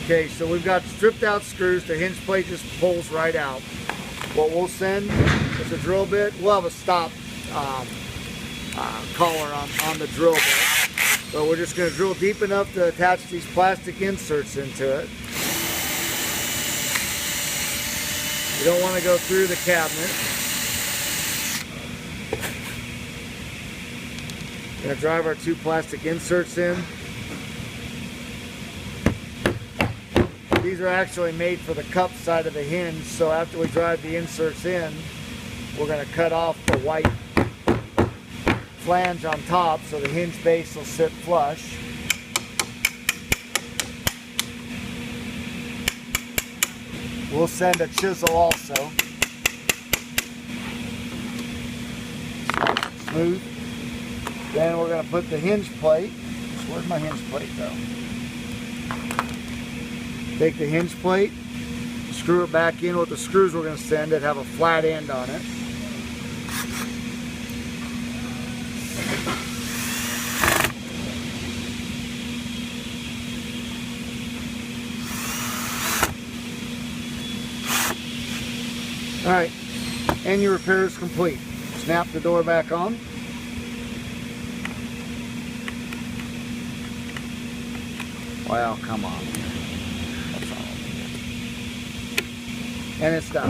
Okay, so we've got stripped out screws. The hinge plate just pulls right out. What we'll send is a drill bit. We'll have a stop collar on the drill bit. But we're just going to drill deep enough to attach these plastic inserts into it. You don't want to go through the cabinet. We're going to drive our 2 plastic inserts in. These are actually made for the cup side of the hinge, so after we drive the inserts in, we're going to cut off the white flange on top so the hinge base will sit flush. We'll send a chisel also. Smooth. Then we're going to put the hinge plate. Where'd my hinge plate go? Take the hinge plate, screw it back in with the screws we're going to send that have a flat end on it. Alright, and your repair is complete. Snap the door back on. Well, come on. And it's done.